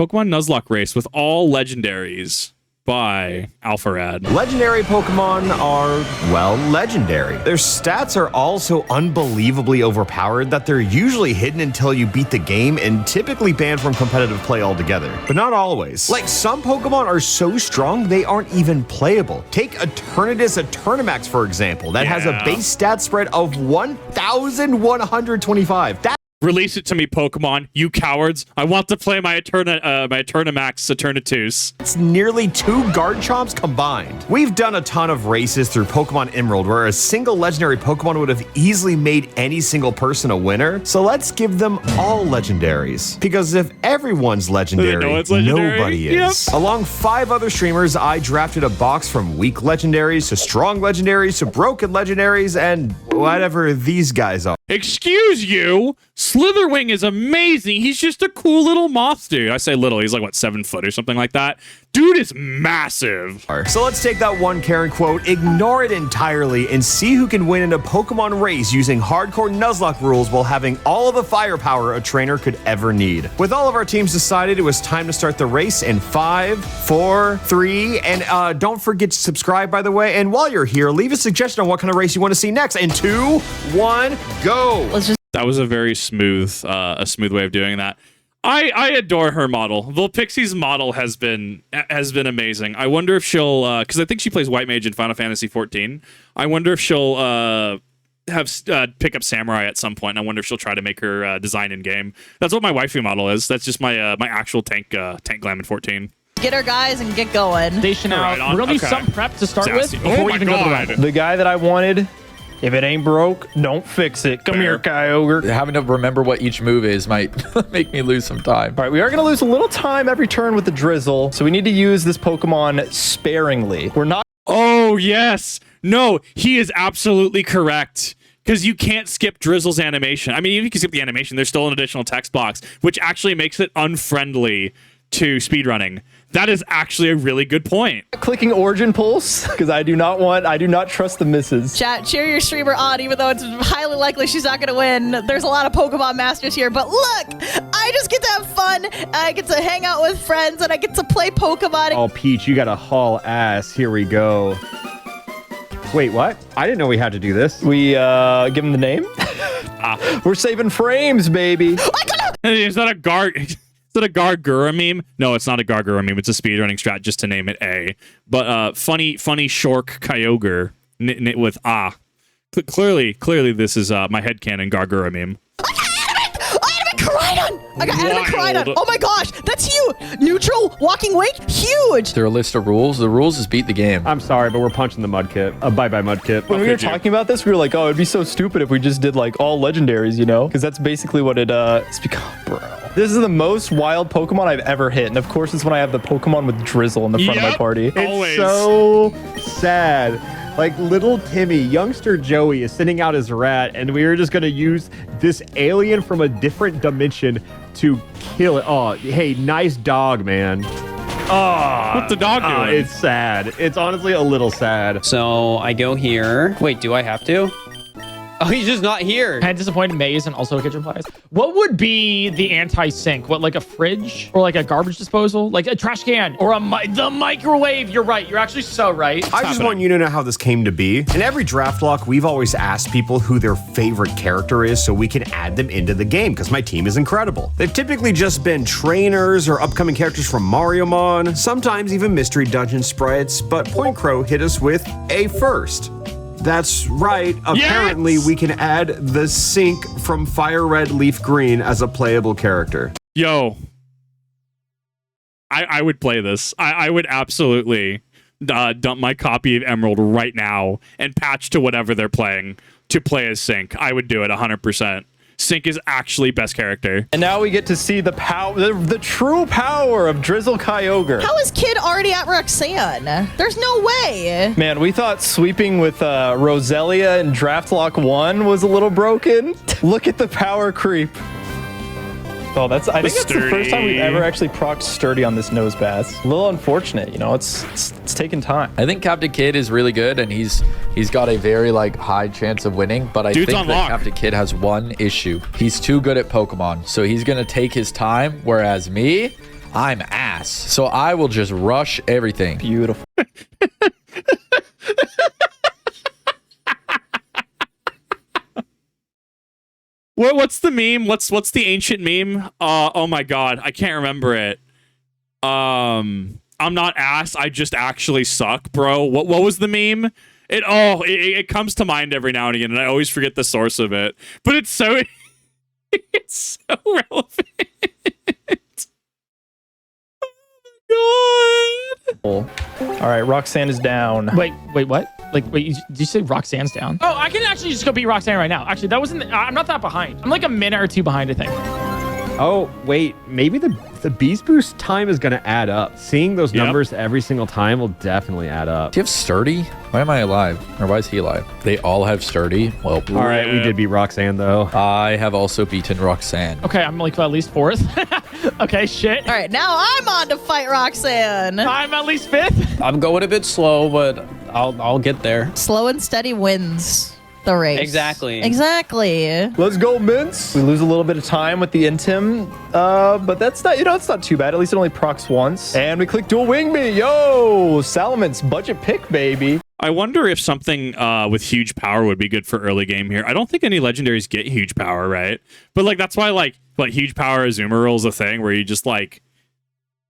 Pokemon Nuzlocke race with all legendaries by Alpharad. Legendary Pokemon are, well, legendary. Their stats are all so unbelievably overpowered that they're usually hidden until you beat the game and typically banned from competitive play altogether. But not always. Like, some Pokemon are so strong they aren't even playable. Take Eternatus Eternamax, for example, that has a base stat spread of 1,125. Release it to me, Pokemon, you cowards. I want to play my Eternamax Eternatus. It's nearly 2 Garchomps combined. We've done a ton of races through Pokemon Emerald where a single legendary Pokemon would have easily made any single person a winner. So let's give them all legendaries. Because if everyone's legendary, nobody is. Yep. Along 5 other streamers, I drafted a box from weak legendaries to strong legendaries to broken legendaries and whatever these guys are. Excuse you? Slitherwing is amazing. He's just a cool little moth dude. I say little, he's like, what, 7 foot or something like that? Dude is massive. So let's take that one Karen quote, ignore it entirely, and see who can win in a Pokemon race using hardcore Nuzlocke rules while having all of the firepower a trainer could ever need. With all of our teams decided, it was time to start the race in 5, 4, 3, and don't forget to subscribe, by the way. And while you're here, leave a suggestion on what kind of race you want to see next. In 2, 1, go. That was a very smooth, way of doing that. I adore her model. Vulpixie's model has been amazing. I wonder if she'll, because I think she plays White Mage in Final Fantasy XIV. I wonder if she'll pick up Samurai at some point. And I wonder if she'll try to make her design in game. That's what my waifu model is. That's just my my actual tank glam in 14. Get our guys and get going. Station out. We're gonna do some prep to start with before we even go to the round. The guy that I wanted. If it ain't broke, don't fix it. Come here, Kyogre. Having to remember what each move is might make me lose some time. All right, we are going to lose a little time every turn with the Drizzle, so we need to use this Pokemon sparingly. We're not... Oh, yes. No, he is absolutely correct. Because you can't skip Drizzle's animation. I mean, even if you can skip the animation, there's still an additional text box, which actually makes it unfriendly to speedrunning. That is actually a really good point. Clicking Origin Pulse, because I do not trust the misses. Chat, cheer your streamer on, even though it's highly likely she's not going to win. There's a lot of Pokemon Masters here, but look, I just get to have fun. I get to hang out with friends, and I get to play Pokemon. Oh, Peach, you got to haul ass. Here we go. Wait, what? I didn't know we had to do this. We give him the name? We're saving frames, baby. Is that a Is that a Gargura meme? No, it's not a Gargura meme. It's a speedrunning strat, just to name it A. But funny Shork Kyogre with ah. Clearly, this is my headcanon Gargura meme. I got Animate Koraidon. Oh my gosh, that's huge. Neutral, walking wake, huge. Is there a list of rules? The rules is beat the game. I'm sorry, but we're punching the Mudkip. Bye-bye, Mudkip. When we were talking about this, we were like, oh, it'd be so stupid if we just did like all legendaries, you know? Because that's basically what it's become, bro. This is the most wild Pokemon I've ever hit. And of course, it's when I have the Pokemon with Drizzle in the front of my party. It's so sad. Like, little Timmy, youngster Joey is sending out his rat, and we were just going to use this alien from a different dimension to kill it. Oh, hey, nice dog, man. Oh, what's the dog doing? It's sad. It's honestly a little sad. So I go here. Wait, do I have to? Oh, he's just not here. Kind of disappointed Maze and also kitchen supplies. What would be the anti-sink? What, like a fridge or like a garbage disposal? Like a trash can or the microwave? You're right. You're actually so right. I just want you to know how this came to be. In every draft lock, we've always asked people who their favorite character is so we can add them into the game because my team is incredible. They've typically just been trainers or upcoming characters from Mariomon, sometimes even Mystery Dungeon sprites, but PointCrow hit us with a first. That's right. Apparently, we can add the Sink from Fire Red Leaf Green as a playable character. Yo. I would play this. I would absolutely dump my copy of Emerald right now and patch to whatever they're playing to play as Sink. I would do it 100%. Sink is actually best character. And now we get to see the power, the true power of Drizzle Kyogre. How is Kid already at Roxanne? There's no way. Man, we thought sweeping with Roselia in Draft Lock 1 was a little broken. Look at the power creep. Oh, I think that's the first time we've ever actually procced Sturdy on this nose bath. A little unfortunate, you know, it's taking time. I think Captain Kid is really good, and he's got a very like high chance of winning, but I think that Captain Kid has one issue. He's too good at Pokemon, so he's gonna take his time, whereas me, I'm ass. So I will just rush everything. Beautiful. What's the meme? What's the ancient meme? Oh my god, I can't remember it. I'm not ass. I just actually suck, bro. What was the meme? It comes to mind every now and again, and I always forget the source of it. But it's so it's so relevant. Oh my god. All right, Roxanne is down. Wait, what? Like, wait, did you say Roxanne's down? Oh, I can actually just go beat Roxanne right now. Actually, that wasn't. I'm not that behind. I'm like a minute or two behind, I think. Oh, wait, maybe the Beast Boost time is going to add up. Seeing those numbers every single time will definitely add up. Do you have Sturdy? Why am I alive? Or why is he alive? They all have Sturdy. Well, All right, we did beat Roxanne, though. I have also beaten Roxanne. Okay, I'm like at least 4th. Okay, shit. All right, now I'm on to fight Roxanne. I'm at least 5th. I'm going a bit slow, but I'll get there. Slow and steady wins the race. Exactly. Exactly. Let's go, Mints. We lose a little bit of time with the Intim, but that's not, it's not too bad. At least it only procs once. And we click Dual Wing Me. Yo, Salaman's budget pick, baby. I wonder if something with huge power would be good for early game here. I don't think any legendaries get huge power, right? But like that's why like huge power Azumarill is a thing where you just like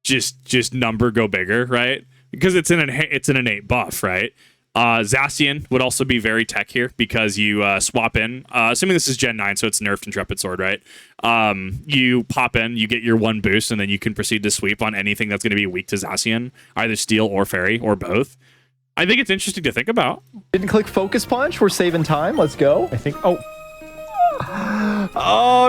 just number go bigger, right? Because it's an innate buff, right? Zacian would also be very tech here because you swap in, assuming this is Gen 9, so it's nerfed Intrepid Sword, right? You pop in, you get your 1 boost, and then you can proceed to sweep on anything that's going to be weak to Zacian, either Steel or Fairy, or both. I think it's interesting to think about. Didn't click Focus Punch. We're saving time. Let's go. I think, oh,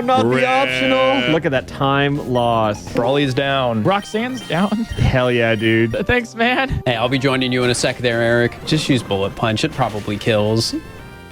not the optional. Look at that time loss. Brawly's down. Roxanne's down. Hell yeah, dude. Thanks, man. Hey, I'll be joining you in a sec there, Eric. Just use Bullet Punch. It probably kills.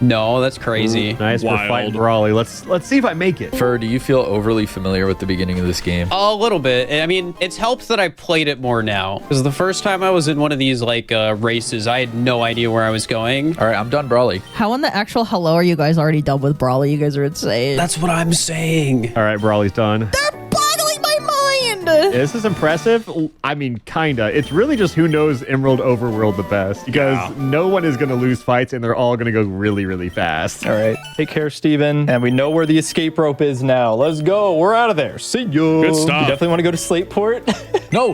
No, that's crazy. Nice, we're fighting Brawly. Let's see if I make it. Fur, do you feel overly familiar with the beginning of this game? A little bit. I mean, it's helped that I played it more now. Because the first time I was in one of these like races, I had no idea where I was going. All right, I'm done Brawly. How in the actual hello are you guys already done with Brawly? You guys are insane. That's what I'm saying. All right, Brawly's done. They're boggling my mind. This is impressive. I mean, kinda. It's really just who knows Emerald Overworld the best because no one is going to lose fights and they're all going to go really, really fast. All right. Take care, Steven. And we know where the escape rope is now. Let's go. We're out of there. See you. Good stuff. You definitely want to go to Slateport? No.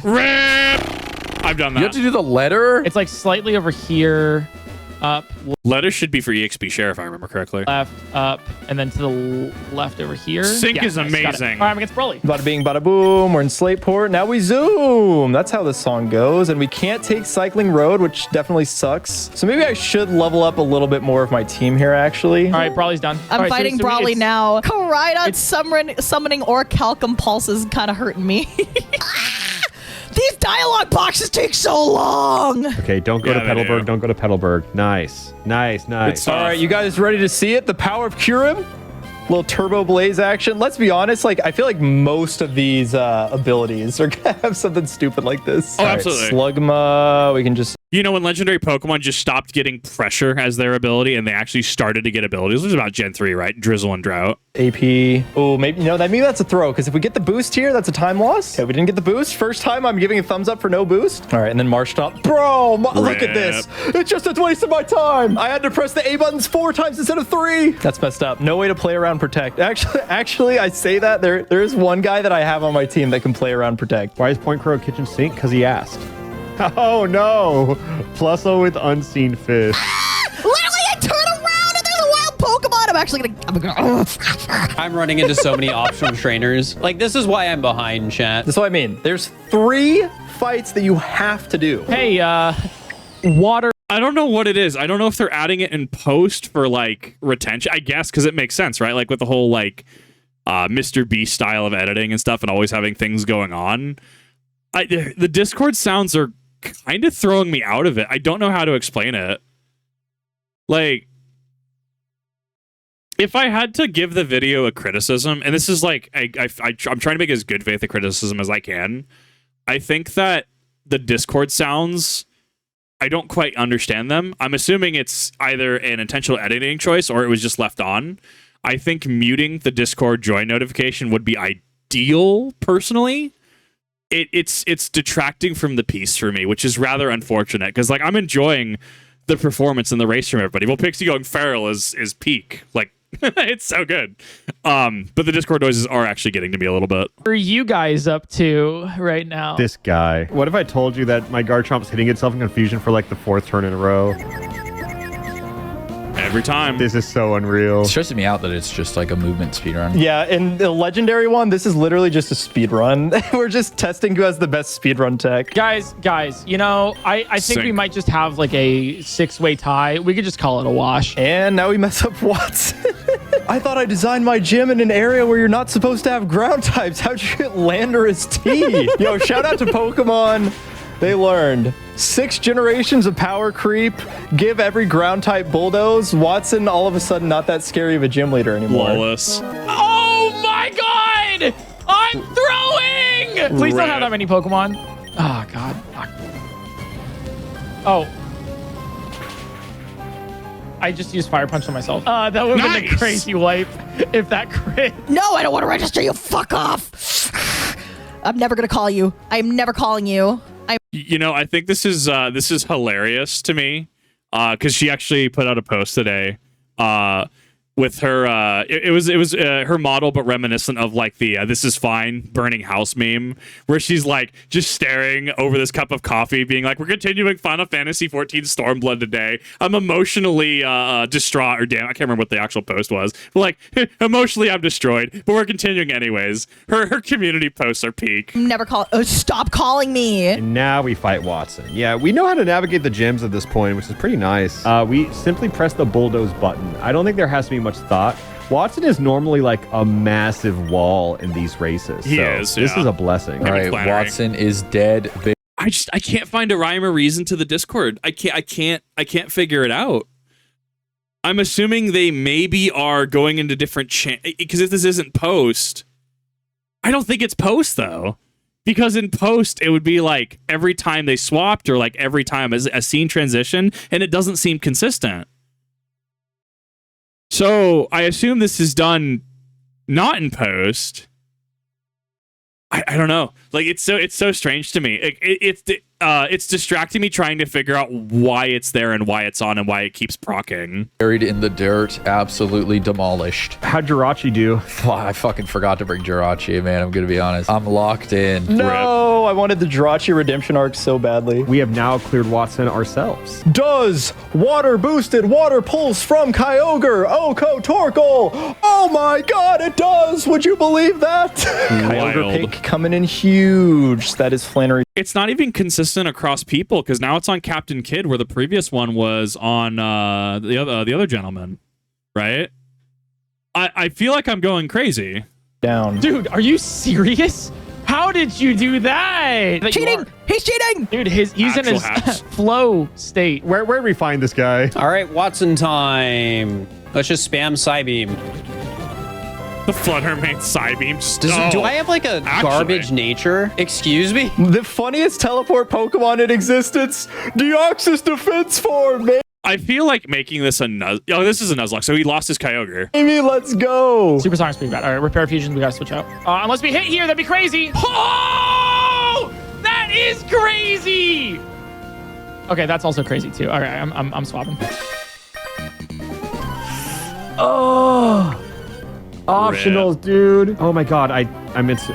RIP! I've done that. You have to do the letter? It's like slightly over here, up, Letter should be for EXP share, if I remember correctly. left, up, and then to the left over here. Sync is nice, got it. amazing. All right, I'm against Broly. Bada bing, bada boom. We're in Slateport. Now we zoom. That's how this song goes. And we can't take Cycling Road, which definitely sucks. So maybe I should level up a little bit more of my team here, actually. All right, Broly's done. I'm All right, fighting so Brawly it's- now. Koraidon summoning Orichalcum Pulse is kind of hurting me. These dialogue boxes take so long. Okay, don't go to they Petalburg. do. Don't go to Petalburg. Nice. It's All right, you guys ready to see it? The power of Kyurem? Little turbo blaze action. Let's be honest, like I feel like most of these abilities are gonna have something stupid like this. Oh, All right, absolutely. Slugma, we can just You know, when legendary Pokemon just stopped getting pressure as their ability and they actually started to get abilities, it was about Gen 3, right? Drizzle and Drought. AP. Oh, maybe that's a throw, because if we get the boost here, that's a time loss. Okay, we didn't get the boost. First time I'm giving a thumbs up for no boost. All right, and then Marshtomp. Bro, look at this. It's just a waste of my time. I had to press the A buttons 4 times instead of 3. That's messed up. No way to play around Protect. Actually, I say that. There is one guy that I have on my team that can play around Protect. Why is PointCrow kitchen sink? Because he asked. Oh no! Plusso with unseen fish. Literally, I turn around and there's a wild Pokemon. I'm actually gonna. I'm running into so many optional trainers. Like, this is why I'm behind, chat. That's what I mean. There's 3 fights that you have to do. Hey, water. I don't know what it is. I don't know if they're adding it in post for like retention. I guess because it makes sense, right? Like with the whole like Mr. Beast style of editing and stuff and always having things going on. The Discord sounds are kind of throwing me out of it. I don't know how to explain it. Like, if I had to give the video a criticism, and this is like, I'm trying to make as good faith a criticism as I can. I think that the Discord sounds, I don't quite understand them. I'm assuming it's either an intentional editing choice or it was just left on. I think muting the Discord join notification would be ideal, personally. it's detracting from the piece for me, which is rather unfortunate because like I'm enjoying the performance and the race from everybody. Well, Pixie going feral is peak. Like it's so good. But the Discord noises are actually getting to me a little bit. What are you guys up to right now? This guy. What if I told you that my Garchomp's hitting itself in confusion for like the 4th turn in a row? Every time. This is so unreal. It's stressing me out that it's just like a movement speedrun. Yeah, in the legendary one, this is literally just a speed run. We're just testing who has the best speed run tech. Guys, you know, I think we Sync. might just have like a 6-way tie. We could just call it a wash. And now we mess up Watson. I thought I designed my gym in an area where you're not supposed to have ground types. How'd you get Landorus T? Yo, shout out to Pokemon. They learned 6 generations of power creep, give every ground type bulldoze. Watson, all of a sudden, not that scary of a gym leader anymore. Flawless. Oh my god! I'm throwing! Please don't have that many Pokemon. Oh god. Oh. I just used Fire Punch on myself. That would have been a crazy wipe if that crit. No, I don't want to register you. Fuck off. I'm never going to call you. I'm never calling you. You know, I think this is hilarious to me because she actually put out a post today with her. It was her model, but reminiscent of like the "This is fine" burning house meme, where she's like just staring over this cup of coffee, being like, "We're continuing Final Fantasy 14 Stormblood today. I'm emotionally distraught, or damn, I can't remember what the actual post was. But like, emotionally, I'm destroyed, but we're continuing anyways." Her community posts are peak. I'm never call. Oh, stop calling me. And now we fight Watson. Yeah, we know how to navigate the gyms at this point, which is pretty nice. We simply press the bulldoze button. I don't think there has to be much thought. Watson is normally like a massive wall in these races. He so is, This yeah. is a blessing. All right, flattering. Watson is dead. I can't find a rhyme or reason to the Discord. I can't figure it out. I'm assuming they maybe are going into different because if this isn't post, I don't think it's post though. Because in post it would be like every time they swapped or like every time as a scene transition, and it doesn't seem consistent. So I assume this is done not in post. I don't know. Like it's so strange to me. It's distracting me trying to figure out why it's there and why it's on and why it keeps procking. Buried in the dirt, absolutely demolished. How'd Jirachi do? Wow, I fucking forgot to bring Jirachi, man. I'm gonna be honest. I'm locked in. No, I wanted the Jirachi redemption arc so badly. We have now cleared Watson ourselves. Does water boosted water pulse from Kyogre Oko Torkoal? Oh my god, it does! Would you believe that? Kyogre pick coming in huge. That is Flannery. It's not even consistent across people because now it's on Captain Kidd where the previous one was on the other gentleman, right? I feel like I'm going crazy. Down. Dude, are you serious? How did you do that? Cheating! He's cheating! Dude, he's in Actual his hacks. flow state. Where did we find this guy? All right, Watson time. Let's just spam Psybeam. The Fluttermane Psybeam. Do I have like a garbage nature? Excuse me? The funniest teleport Pokemon in existence. Deoxys defense form, man. I feel like making this a this is a Nuzlocke, so he lost his Kyogre. Amy, let's go. Supersonic's pretty bad. All right, repair fusion, we gotta switch out. Unless we hit here, that'd be crazy. Oh! That is crazy! Okay, that's also crazy too. All right, I'm swapping. Oh! Optionals, dude. Oh my god, I meant to...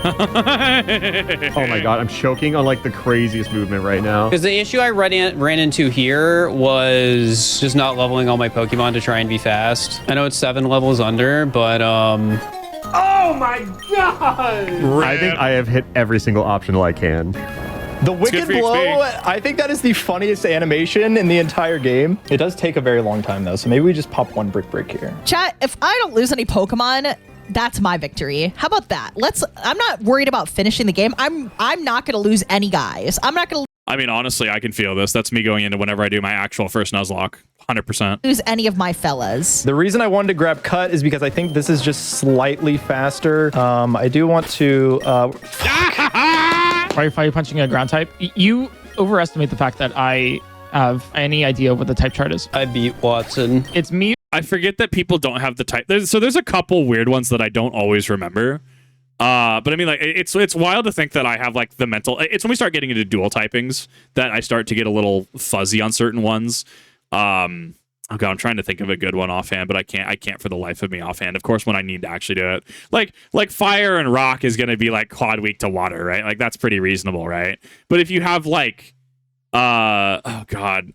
Oh my god, I'm choking on like the craziest movement right now. Because the issue I ran into here was just not leveling all my Pokemon to try and be fast. I know it's 7 levels under, but Oh my god! I think I have hit every single optional I can. The Wicked for your Blow, XP. I think that is the funniest animation in the entire game. It does take a very long time though, so maybe we just pop one brick here. Chat, if I don't lose any Pokemon, that's my victory. How about that? I'm not worried about finishing the game. I'm not going to lose any guys. I'm not going to I mean, honestly, I can feel this. That's me going into whenever I do my actual first Nuzlocke. 100%. lose any of my fellas. The reason I wanted to grab Cut is because I think this is just slightly faster. I do want to... Why are you punching a ground type? You overestimate the fact that I have any idea what the type chart is. I beat Watson. It's me. I forget that people don't have the type. There's a couple weird ones that I don't always remember. But I mean, like, it's wild to think that I have like the mental. It's when we start getting into dual typings that I start to get a little fuzzy on certain ones. Oh god, I'm trying to think of a good one offhand, but I can't for the life of me offhand. Of course, when I need to actually do it, like fire and rock is going to be like quad weak to water, right? Like that's pretty reasonable, right? But if you have like, oh god,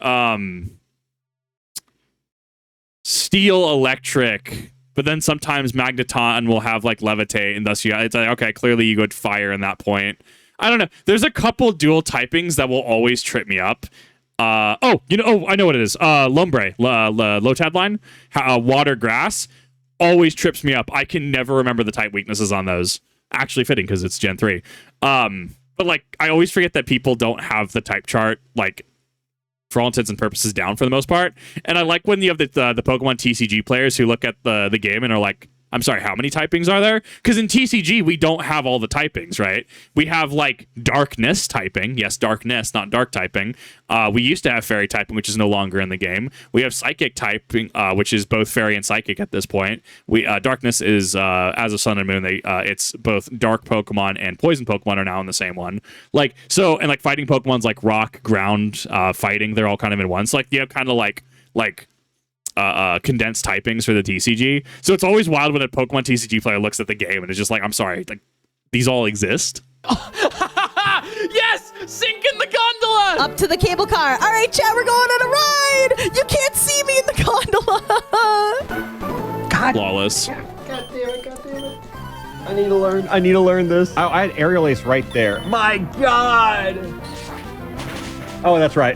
steel, electric. But then sometimes Magneton will have like levitate, and thus it's like, okay, clearly you go fire in that point. I don't know. There's a couple dual typings that will always trip me up. I know what it is. Lombre, Lotad line, water, grass, always trips me up. I can never remember the type weaknesses on those. Actually fitting because it's Gen 3. But like, I always forget that people don't have the type chart, like, for all intents and purposes down for the most part. And I like when you have the Pokemon TCG players who look at the game and are like, I'm sorry, how many typings are there? Because in TCG, we don't have all the typings, right? We have like darkness typing. Yes, darkness, not dark typing. We used to have fairy typing, which is no longer in the game. We have psychic typing, which is both fairy and psychic at this point. Darkness is as of Sun and Moon. It's both dark Pokemon and poison Pokemon are now in the same one. Like so, and like fighting Pokemon's like rock, ground, fighting. They're all kind of in one. So like you have kind of like condensed typings for the TCG. So it's always wild when a Pokemon TCG player looks at the game and is just like, I'm sorry, like these all exist. Yes! Sink in the gondola! Up to the cable car. All right, chat, we're going on a ride. You can't see me in the gondola. God. Flawless. God damn it. I need to learn this. I had Aerial Ace right there. My God. Oh, that's right.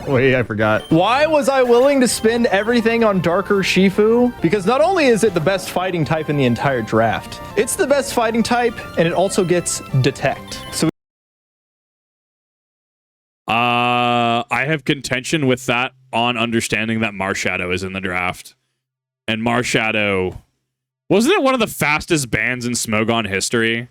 Wait, I forgot. Why was I willing to spend everything on Darker Shifu? Because not only is it the best fighting type in the entire draft, it's the best fighting type, and it also gets Detect. So I have contention with that on understanding that Marshadow is in the draft. And Marshadow, wasn't it one of the fastest bans in Smogon history?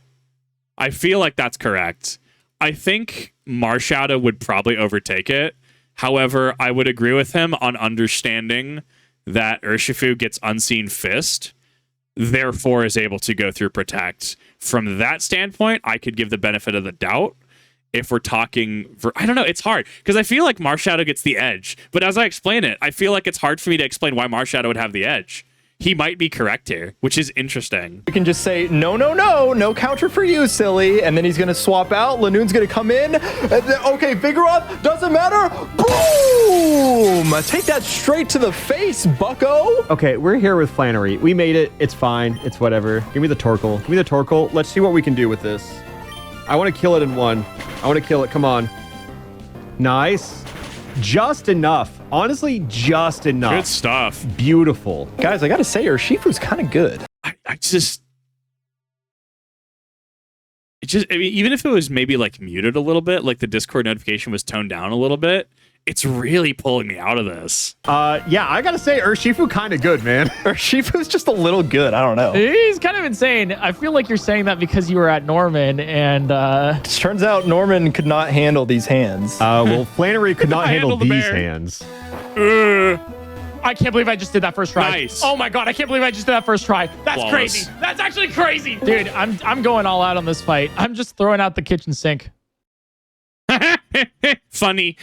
I feel like that's correct. I think Marshadow would probably overtake it. However, I would agree with him on understanding that Urshifu gets Unseen Fist, therefore is able to go through Protect. From that standpoint, I could give the benefit of the doubt. If we're talking, I don't know, it's hard because I feel like Marshadow gets the edge. But as I explain it, I feel like it's hard for me to explain why Marshadow would have the edge. He might be correct here, which is interesting. we can just say, no counter for you, silly. And then he's going to swap out. Lanoon's going to come in. Okay, Vigoroth, doesn't matter. Boom! Take that straight to the face, bucko. Okay, we're here with Flannery. We made it. It's fine. It's whatever. Give me the Torkoal. Give me the Torkoal. Let's see what we can do with this. I want to kill it in one. I want to kill it. Come on. Nice. Just enough. Honestly, just enough. Good stuff. Beautiful. Guys, I got to say, Urshifu's kind of good. I mean, even if it was maybe like muted a little bit, like the Discord notification was toned down a little bit, it's really pulling me out of this. Yeah, I gotta say, Urshifu kind of good, man. Urshifu's just a little good. I don't know. He's kind of insane. I feel like you're saying that because you were at Norman, and It turns out Norman could not handle these hands. Well, Flannery could not handle the these bear. hands. I can't believe I just did that first try. Nice. Oh my god, I can't believe I just did that first try. That's Flawless. crazy. That's actually crazy. Dude, I'm going all out on this fight. I'm just throwing out the kitchen sink. Funny.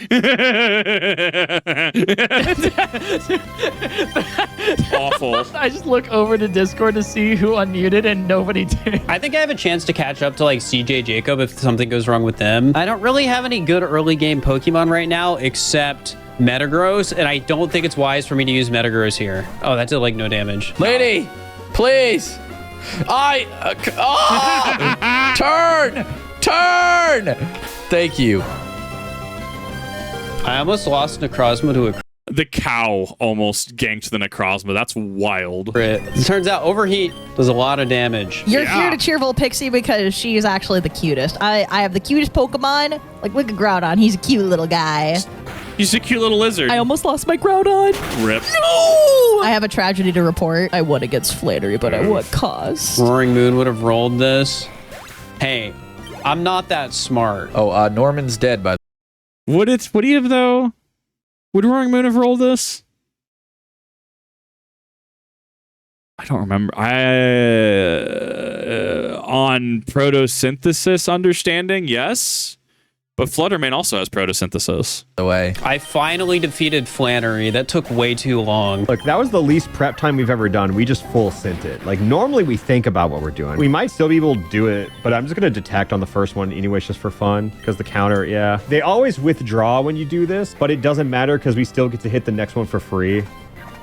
Awful. I just look over to Discord to see who unmuted and nobody did. I think I have a chance to catch up to like CJ Jacob if something goes wrong with them. I don't really have any good early game Pokemon right now except Metagross, and I don't think it's wise for me to use Metagross here. Oh, that did like no damage. Lady, please. Turn. Thank you. I almost lost Necrozma to a The cow almost ganked the Necrozma. That's wild. crit. It turns out Overheat does a lot of damage. You're here to cheer Vulpixie because she is actually the cutest. I have the cutest Pokemon. Like, look at Groudon. He's a cute little guy. He's a cute little lizard. I almost lost my Groudon. Rip. No! I have a tragedy to report. I won against Flannery, but at what cost? Roaring Moon would have rolled this. Hey, I'm not that smart. Oh, Norman's dead, by the Would he have though? Would Roaring Moon have rolled this? I don't remember. on photosynthesis understanding, yes. But Fluttermane also has photosynthesis. The way. I finally defeated Flannery. That took way too long. Look, that was the least prep time we've ever done. We just full sent it. Like, normally we think about what we're doing. We might still be able to do it, but I'm just going to detect on the first one anyways, just for fun, because the counter, yeah. They always withdraw when you do this, but it doesn't matter because we still get to hit the next one for free.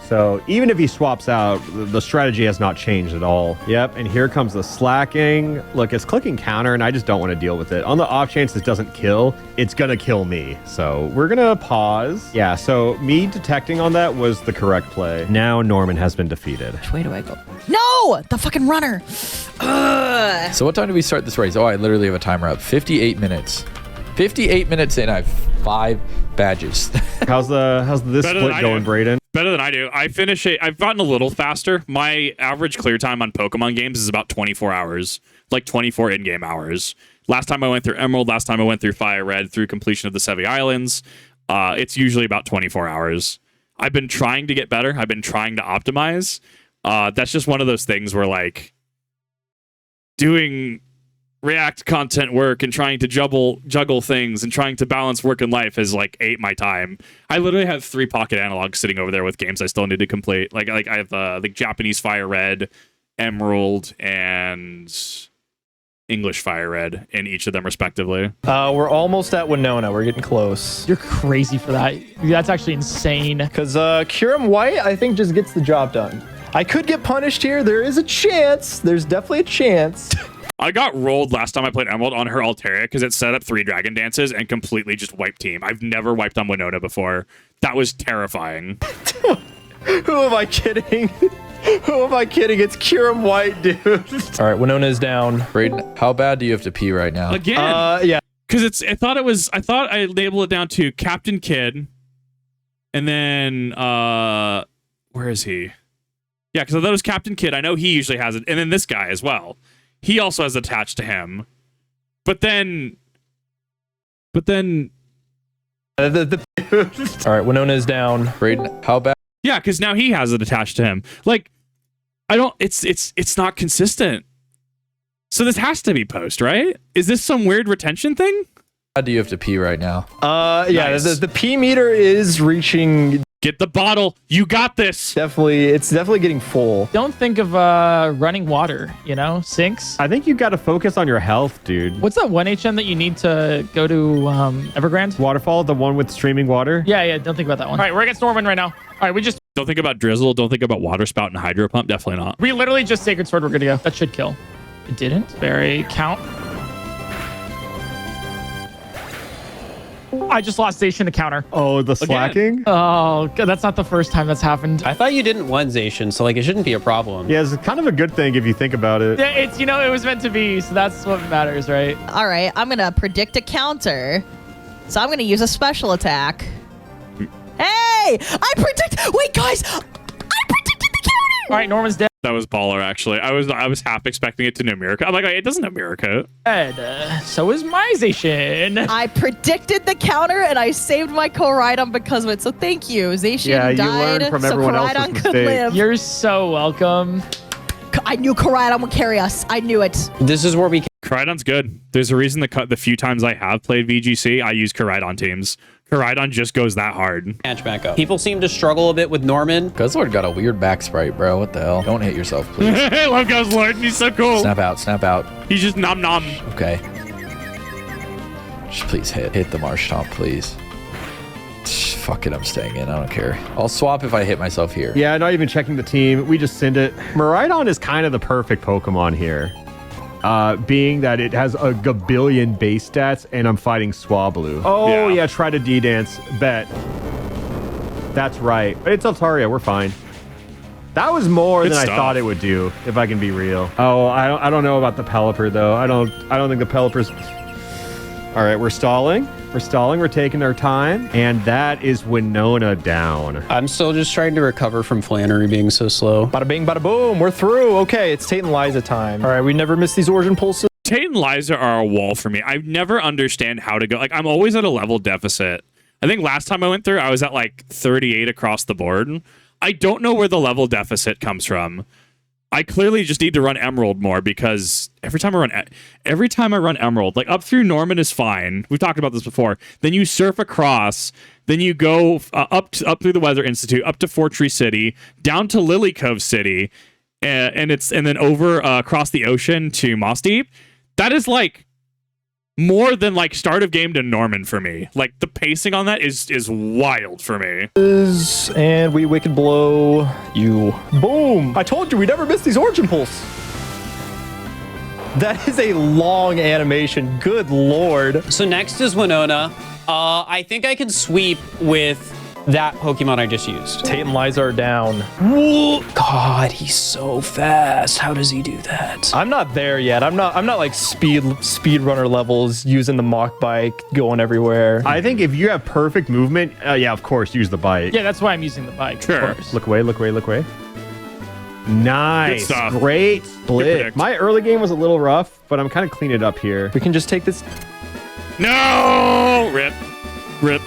So even if he swaps out, the strategy has not changed at all. Yep, and here comes the slacking. Look, it's clicking counter, and I just don't want to deal with it. On the off chance it doesn't kill, it's going to kill me. So we're going to pause. Yeah, so me detecting on that was the correct play. Now Norman has been defeated. Which way do I go? No! The fucking runner! Ugh. So what time do we start this race? Oh, I literally have a timer up. 58 minutes. 58 minutes in, I have 5 badges. How's this split going, Brayden? Better than I do. I've gotten a little faster. My average clear time on Pokemon games is about 24 hours, like 24 in-game hours. Last time I went through Emerald, last time I went through Fire Red, through completion of the Sevi Islands, it's usually about 24 hours. I've been trying to get better. I've been trying to optimize. That's just one of those things where, like, doing React content work and trying to juggle things and trying to balance work and life has like ate my time. I literally have 3 pocket analogs sitting over there with games I still need to complete. Like I have the Japanese Fire Red, Emerald, and English Fire Red in each of them respectively. We're almost at Winona. We're getting close. You're crazy for that. That's actually insane. Because Kyurem White, I think, just gets the job done. I could get punished here. There is a chance. There's definitely a chance. I got rolled last time I played Emerald on her Altaria because it set up 3 Dragon Dances and completely just wiped team. I've never wiped on Winona before. That was terrifying. Who am I kidding? Who am I kidding? It's Kyurem White, dude. All right, Winona is down. Braden, how bad do you have to pee right now? Again? Yeah. Because I thought I labeled it down to Captain Kidd, and then where is he? Yeah, because I thought it was Captain Kidd. I know he usually has it, and then this guy as well. He also has attached to him. But then... All right, Winona is down. Braden, how bad? Yeah, because now he has it attached to him. Like, I don't... It's not consistent. So this has to be post, right? Is this some weird retention thing? How do you have to pee right now? Yeah, Nice. the pee meter is reaching... Get the bottle. You got this. It's definitely getting full. Don't think of running water, you know? Sinks. I think you got to focus on your health, dude. What's that 1 HM that you need to go to Evergrande? Waterfall, the one with streaming water? Yeah, don't think about that one. All right, we're against Norman right now. All right, Don't think about Drizzle. Don't think about Water Spout and Hydro Pump. Definitely not. we literally just Sacred Sword, we're good to go. That should kill. It didn't. Very count. I just lost Zacian to counter. Oh, the slacking? Oh, God, that's not the first time that's happened. I thought you didn't want Zacian, so like it shouldn't be a problem. Yeah, it's kind of a good thing if you think about it. Yeah, it's, it was meant to be, so that's what matters, right? All right, I'm going to predict a counter. So I'm going to use a special attack. Hey! Wait, guys! I predicted the counter! All right, Norman's dead. That was baller, actually. I was half expecting it to know Miracle. I'm like, it doesn't know Miracle. So is my Zacian. I predicted the counter and I saved my Koraidon because of it. So thank you. Zacian you learned died from so everyone else's Koraidon could mistake. live. You're so welcome. I knew Koraidon would carry us. I knew it. This is where we Koraidon's good. There's a reason the few times I have played VGC, I use Koraidon teams. Koraidon just goes that hard. catch back up. People seem to struggle a bit with Norman. Guzzlord got a weird back sprite, bro. What the hell? Don't hit yourself, please. I love Guzzlord. He's so cool. Snap out, snap out. He's just nom nom. Okay. Just please hit the Marsh Stomp, please. Fuck it, I'm staying in. I don't care. I'll swap if I hit myself here. Yeah, not even checking the team. We just send it. Miraidon is kind of the perfect Pokemon here. Being that it has a gabillion base stats and I'm fighting Swablu. Oh, yeah, try to D-dance. Bet. That's right. It's Altaria. We're fine. That was more than I thought it would do, if I can be real. Oh, I don't know about the Pelipper, though. I don't think the Pelipper's... All right, we're stalling. We're taking our time. And that is Winona down. I'm still just trying to recover from Flannery being so slow. Bada bing, bada boom. We're through. Okay, it's Tate and Liza time. All right, we never miss these Origin Pulses. Tate and Liza are a wall for me. I never understand how to go. Like, I'm always at a level deficit. I think last time I went through, I was at like 38 across the board. I don't know where the level deficit comes from. I clearly just need to run Emerald more because every time I run Emerald, like up through Norman is fine. We've talked about this before. Then you surf across. Then you go up through the Weather Institute, up to Fort Tree City, down to Lily Cove City, and then over across the ocean to Moss Deep. That is like more than like start of game to Norman for me. Like the pacing on that is wild for me. And we Wicked Blow you. Boom! I told you we never miss these Origin Pulse. That is a long animation. Good lord. So next is Winona. I think I can sweep with that Pokemon I just used. Tate and Liza are down. Whoa. God, he's so fast. How does he do that? I'm not there yet. I'm not like speedrunner levels using the Mach Bike, going everywhere. I think if you have perfect movement, yeah, of course, use the bike. Yeah, that's why I'm using the bike. Sure. Of course. Look away, look away, look away. Nice. Good stuff. Great Good split. predict. My early game was a little rough, but I'm kind of cleaning it up here. We can just take this. No! Rip.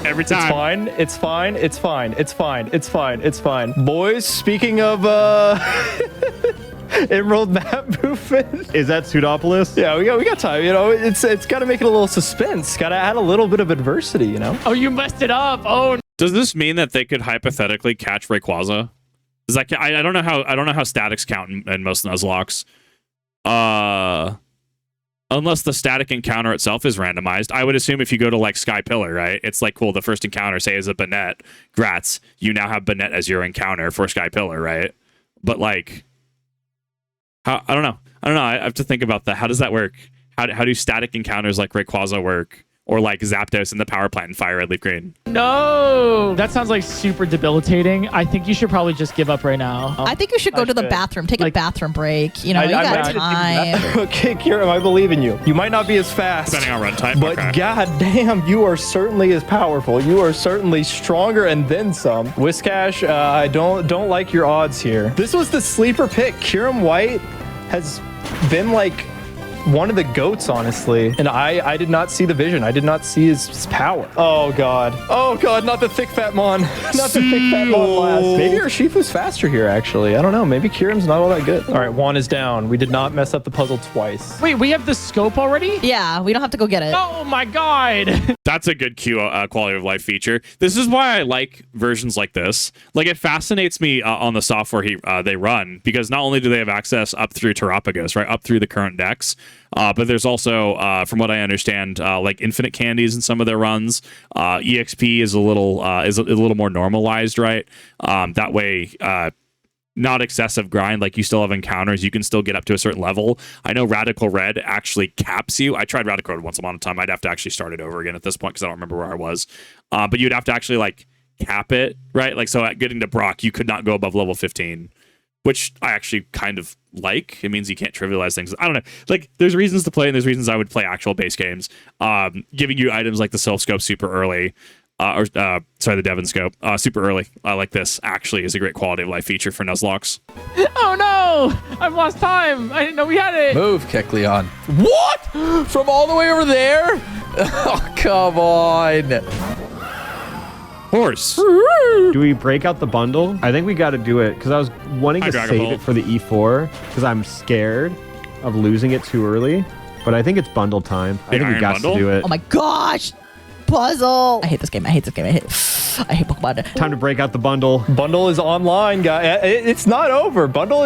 Every time. It's fine. It's fine. It's fine. It's fine. It's fine. It's fine. Boys, speaking of Emerald map movement. Is that Pseudopolis? Yeah, we got time. You know, it's got to make it a little suspense. Got to add a little bit of adversity. You know. Oh, you messed it up. Oh. Does this mean that they could hypothetically catch Rayquaza? Is that I don't know how statics count in most Nuzlocks. Unless the static encounter itself is randomized. I would assume if you go to like Sky Pillar, right? It's like, cool, the first encounter, say, is a Banette. Grats. You now have Banette as your encounter for Sky Pillar, right? But like, I don't know. I have to think about that. How does that work? How do static encounters like Rayquaza work? Or like Zapdos in the power plant and Fire Red, Leaf Green? No. That sounds like super debilitating. I think you should probably just give up right now. I think you should go to the should. bathroom. Take a bathroom break. You know, you I'm got ready to time. Okay, Kieran, I believe in you. You might not be as fast. Depending on runtime. But okay. god damn, you are certainly as powerful. You are certainly stronger and then some. Whiskash, I don't like your odds here. This was the sleeper pick. Kieran White has been like one of the goats, honestly. And I did not see the vision. I did not see his power. Oh god. Oh god, not the thick fat mon. Not the thick fat mon last. Maybe Urshifu's faster here, actually. I don't know. Maybe Kieran's not all that good. All right, Juan is down. We did not mess up the puzzle twice. Wait, we have the scope already? Yeah, we don't have to go get it. Oh my god. That's a good quality of life feature. This is why I like versions like this. Like, it fascinates me on the software they run, because not only do they have access up through Terrapagos, right, up through the current decks, but there's also, from what I understand, like infinite candies in some of their runs. EXP is a little more normalized, right? That way, not excessive grind. Like, you still have encounters. You can still get up to a certain level. I know Radical Red actually caps you. I tried Radical Red once upon a time. I'd have to actually start it over again at this point because I don't remember where I was. But you'd have to actually like cap it, right? Like, so at getting to Brock, you could not go above level 15. Which I actually kind of like. It means you can't trivialize things. I don't know. Like, there's reasons to play, and there's reasons I would play actual base games. Giving you items like the Self Scope super early, the Devon Scope super early, like this, actually is a great quality of life feature for Nuzlocks. Oh no! I've lost time. I didn't know we had it. Move, Kecleon. What? From all the way over there? Oh, come on. Horse. Do we break out the bundle? I think we got to do it because I was wanting to Dragon save Ball. it for the E4 because I'm scared of losing it too early. But I think it's bundle time. I think we Iron got Bundle? to do it. Oh my gosh. Puzzle. I hate this game. I hate Pokemon. Time to break out the bundle. Bundle is online, guy. It's not over. Bundle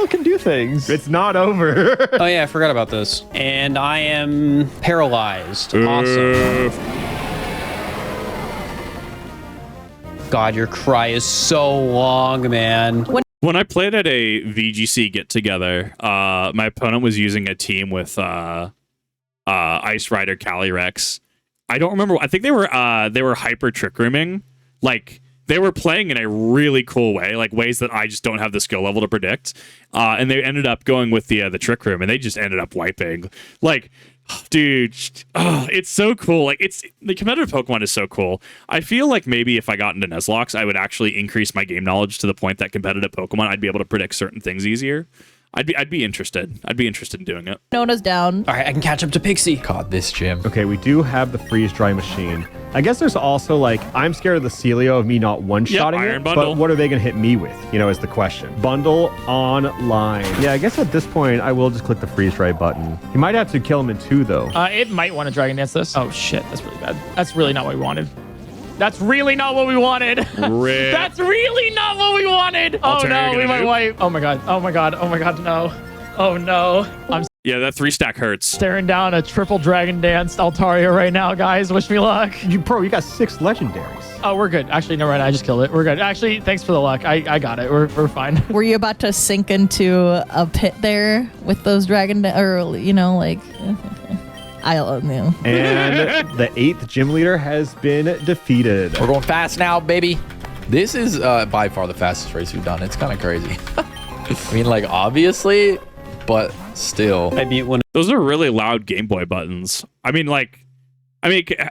can do things. It's not over. Oh yeah, I forgot about this. And I am paralyzed. Awesome. God, your cry is so long, man. When I played at a VGC get together, my opponent was using a team with Ice Rider Calyrex. I don't remember. I think they were hyper trick rooming. Like, they were playing in a really cool way, like ways that I just don't have the skill level to predict. And they ended up going with the trick room, and they just ended up wiping. Like, dude, it's so cool. Like, the competitive Pokemon is so cool. I feel like maybe if I got into Nuzlocke, I would actually increase my game knowledge to the point that competitive Pokemon, I'd be able to predict certain things easier. I'd be interested. I'd be interested in doing it. Nona's down. All right, I can catch up to Pixie. God, this gym. Okay, we do have the freeze dry machine. I guess there's also like, I'm scared of the Celio of me not one-shotting Iron it, Bundle. but what are they going to hit me with, you know, is the question. Bundle online. Yeah, I guess at this point, I will just click the freeze dry button. You might have to kill him in 2, though. It might want to Dragon Dance this. Oh, shit. That's really bad. That's really not what we wanted. That's really not what we wanted. Rip. That's really not what we wanted. Oh, no. We might wipe. Oh, my God. Oh, my God. Oh, my God. No. Oh, no. I'm Yeah, that 3-stack hurts. staring down a triple Dragon Dance Altaria right now, guys. Wish me luck. You got 6 legendaries. Oh, we're good. Actually, no, right. I just killed it. We're good. Actually, thanks for the luck. I got it. We're fine. Were you about to sink into a pit there with those or, you know, like... I don't know. And the 8th gym leader has been defeated. We're going fast now, baby. This is by far the fastest race we've done. It's kind of crazy. I mean, like, obviously, but still. I beat one. Those are really loud Game Boy buttons. I mean, I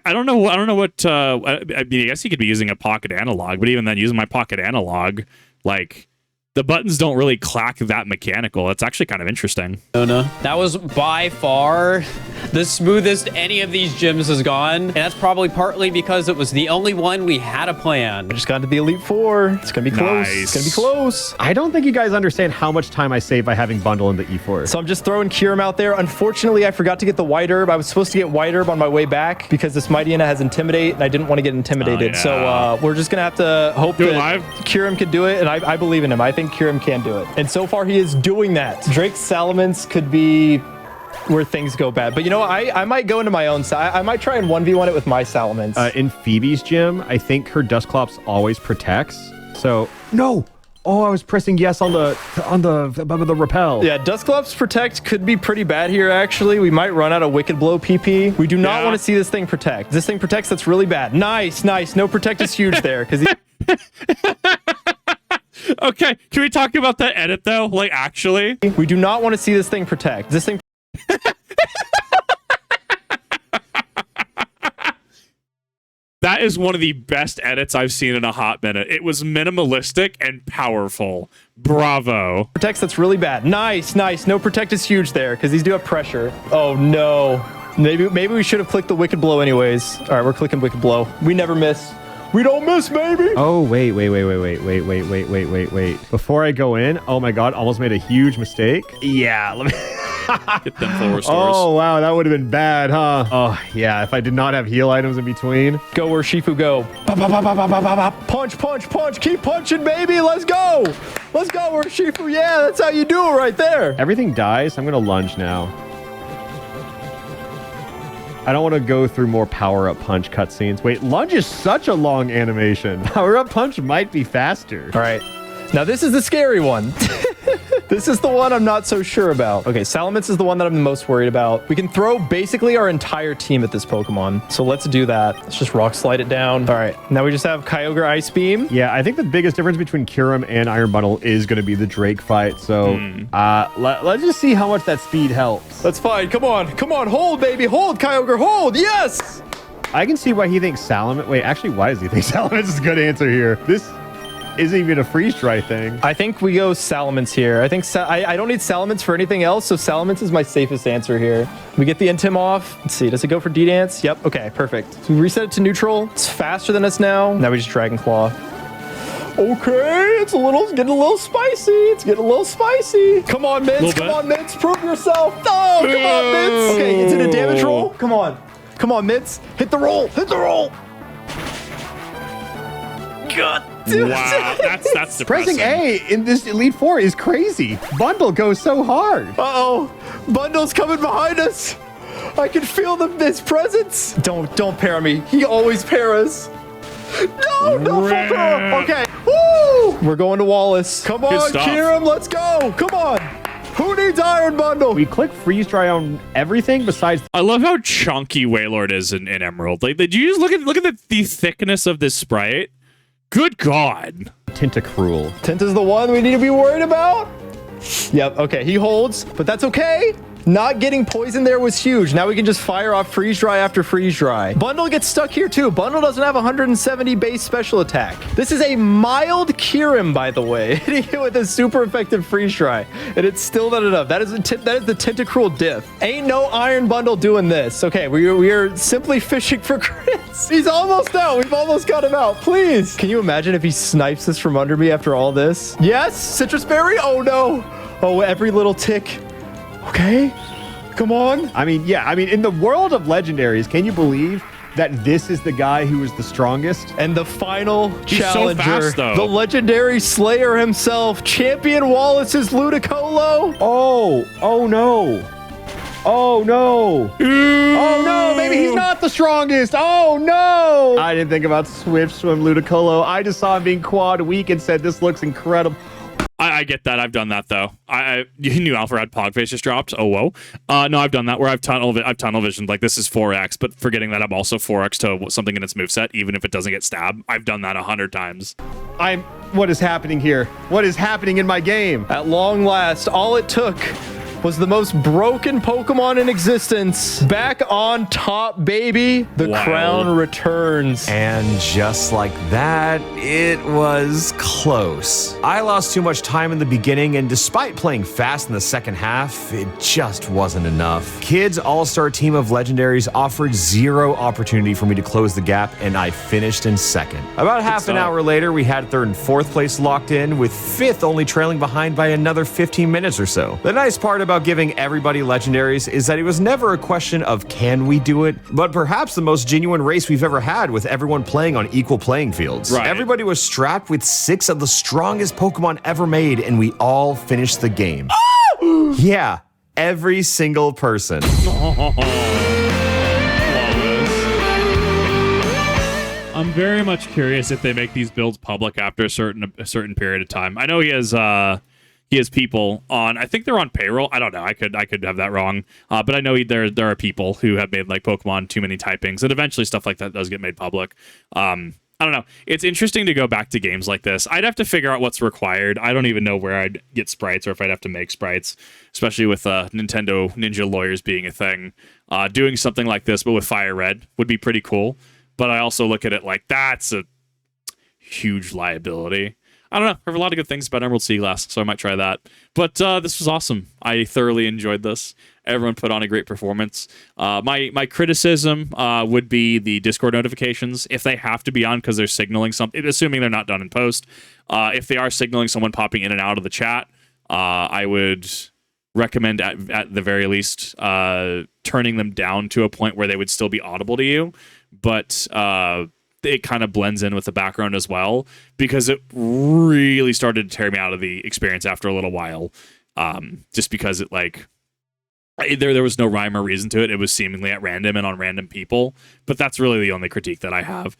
don't know what. I guess you could be using a pocket analog, but even then, using my pocket analog, like, the buttons don't really clack that mechanical. It's actually kind of interesting. No. That was by far the smoothest any of these gyms has gone. And that's probably partly because it was the only one we had a plan. I just got to the Elite Four. It's going to be close. Nice. It's going to be close. I don't think you guys understand how much time I save by having bundle in the E4. So I'm just throwing Kyurem out there. Unfortunately, I forgot to get the White Herb. I was supposed to get White Herb on my way back because this Mightyena has Intimidate, and I didn't want to get intimidated. Oh, yeah. So we're just going to have to hope Do it that live? Kyurem can do it, and I believe in him. I think Kyurem can do it. And so far, he is doing that. Drake's Salamence could be where things go bad. But you know what? I might go into my own side. I might try and 1v1 it with my Salamence. In Phoebe's gym, I think her Dusclops always protects. So, no! Oh, I was pressing yes on the repel. Yeah, Dusclops Protect could be pretty bad here, actually. We might run out of Wicked Blow PP. We do not Yeah. want to see this thing protect. This thing protects, that's really bad. Nice. No protect is huge there, because Okay, can we talk about that edit though? Like, actually, we do not want to see this thing protect. This thing... that is one of the best edits I've seen in a hot minute. It was minimalistic and powerful. Bravo. protects, that's really bad. Nice. No protect is huge there, because these do have pressure. Oh, no. Maybe we should have clicked the Wicked Blow anyways. All right, we're clicking Wicked Blow. We never miss. We don't miss, baby. Oh, wait. Before I go in, oh my God, almost made a huge mistake. Yeah, let me... Get them full restores. Oh, wow, that would have been bad, huh? Oh, yeah, if I did not have heal items in between. Go where Shifu go. Punch. Keep punching, baby. Let's go where Shifu. Yeah, that's how you do it right there. Everything dies. I'm going to lunge now. I don't want to go through more power-up punch cutscenes. Wait, lunge is such a long animation. Power-up punch might be faster. All right. Now, this is the scary one. This is the one I'm not so sure about. Okay, Salamence is the one that I'm the most worried about. We can throw basically our entire team at this Pokemon. So let's do that. Let's just Rock Slide it down. All right. Now we just have Kyogre Ice Beam. Yeah, I think the biggest difference between Kyurem and Iron Bundle is going to be the Drake fight. So let's just see how much that speed helps. That's fine. Come on. Hold, baby. Hold, Kyogre. Hold. Yes. I can see why he thinks Salamence... Wait, actually, why does he think Salamence is a good answer here? This isn't even a freeze dry thing. I think we go Salamence here. I think I don't need Salamence for anything else, so Salamence is my safest answer here. We get the Intim off. Let's see. Does it go for D-Dance? Yep. Okay, perfect. So we reset it to neutral. It's faster than us now. Now we just Dragon Claw. Okay, it's getting a little spicy. Come on, Mitz. Prove yourself. Oh, come on, Mitz. Okay, it's in a damage roll. Come on, Mitz. Hit the roll. God. Wow, that's depressing. Pressing A in this Elite Four is crazy. Bundle goes so hard. Uh-oh. Bundle's coming behind us. I can feel his presence. Don't pair me. He always pairs. No full pair. Okay. Woo! We're going to Wallace. Come on, Kyurem, let's go. Come on. Who needs Iron Bundle? We click freeze dry on everything besides... I love how chunky Wailord is in Emerald. Like, did you just look at the thickness of this sprite? Good God. Tentacruel. Tint is the one we need to be worried about? Yep, okay, he holds, but that's okay. Not getting poisoned there was huge. Now we can just fire off freeze dry after freeze dry. Bundle gets stuck here too. Bundle doesn't have 170 base special attack. This is a mild Kirim, by the way, hitting it with a super effective freeze dry, and it's still not enough. That is the Tentacruel diff. Ain't no Iron Bundle doing this. Okay, we are simply fishing for crits. He's almost out. We've almost got him out. Please. Can you imagine if he snipes this from under me after all this? Yes, Citrus Berry. Oh no. Oh, every little tick. Okay, come on. I mean, yeah, I mean, in the world of legendaries, can you believe that this is the guy who is the strongest? And the final challenger, so fast, though. The legendary Slayer himself, Champion Wallace's Ludicolo. Oh no. Oh no. Oh no, maybe he's not the strongest. Oh no. I didn't think about Swift Swim Ludicolo. I just saw him being quad weak and said, this looks incredible. I get that. I've done that though. You knew Alpharad Pogface just dropped. Oh whoa. No, I've done that where I've tunnel visioned like this is 4x, but forgetting that I'm also 4x to something in its moveset, even if it doesn't get stabbed. I've done that 100 times. What is happening here? What is happening in my game? At long last, all it took was the most broken Pokemon in existence. Back on top, baby. The crown returns. And just like that, it was close. I lost too much time in the beginning, and despite playing fast in the second half, it just wasn't enough. Kids All-Star Team of Legendaries offered zero opportunity for me to close the gap, and I finished in second. About half an hour later, we had third and fourth place locked in, with fifth only trailing behind by another 15 minutes or so. The nice part about giving everybody legendaries is that it was never a question of can we do it, but perhaps the most genuine race we've ever had with everyone playing on equal playing fields. Right. Everybody was strapped with 6 of the strongest Pokemon ever made, and we all finished the game. Yeah, every single person. I'm very much curious if they make these builds public after a certain period of time. I know he has people on. I think they're on payroll. I don't know. I could have that wrong. But I know there are people who have made like Pokemon too many typings, and eventually stuff like that does get made public. I don't know. It's interesting to go back to games like this. I'd have to figure out what's required. I don't even know where I'd get sprites or if I'd have to make sprites, especially with Nintendo Ninja Lawyers being a thing. Doing something like this, but with Fire Red would be pretty cool. But I also look at it like that's a huge liability. I don't know. I've heard a lot of good things about Emerald Sea Glass, so I might try that. But this was awesome. I thoroughly enjoyed this. Everyone put on a great performance. My criticism would be the Discord notifications. If they have to be on because they're signaling something, assuming they're not done in post, if they are signaling someone popping in and out of the chat, I would recommend at the very least turning them down to a point where they would still be audible to you. But it kind of blends in with the background as well, because it really started to tear me out of the experience after a little while. Just because it there was no rhyme or reason to it. It was seemingly at random and on random people. But that's really the only critique that I have.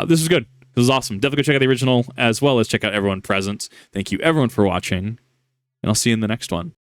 This is good. This is awesome. Definitely go check out the original as well as check out everyone present. Thank you everyone for watching, and I'll see you in the next one.